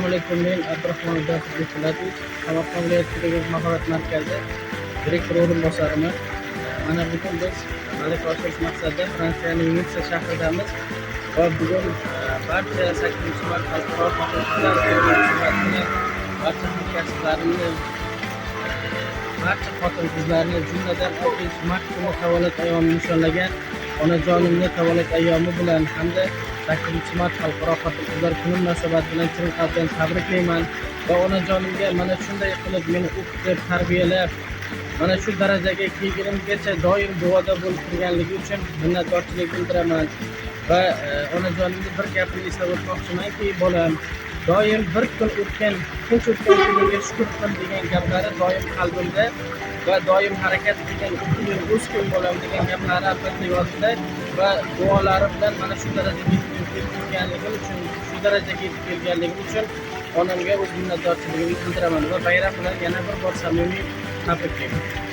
Assalomu alaykum. Men Abdurahmon Abdulaziz, Samarqand viloyatidagi mahorat markazi direktor o'rinbosariman. Mana bugun biz malaka oshirish maqsadida Fransiyaning Nitsa shahridamiz va bugun barcha 8-mart xalqaro xotin-qizlar munosabati barcha hamkasblarimni, barcha xotin-qizlarni, jumladan 6-mart kuni tavallud ayyomini nishonlagan onajonimni tavallud ayyomi bilan hamda 8-mart xalqaro xotin-qizlar kuni munosabati bilan chin qalbdan tabriklayman va onajonimga mana shunday qilib meni o'qitib, tarbiyalab, mana shu darajaga kelgunimgacha doim duoda bo'lib turganligi uchun minnatdorchilik bildiraman va onajonimga bir gapni eslab o'tmoqchimanki, bolam doim bir kun o'tgan, tinch o'tgan kunga shukur qil degan gaplari doim qalbimda va doim harakat qilgan o'skin bolam degan gaplari albatta yodimda va duolari bilan mana shu darajaga kelganligim uchun, shu darajaga kelganligim uchun onamga o'z minnatdorchiligimni bildiraman va bayram bilan yana bir bor samimiy tabriklayman.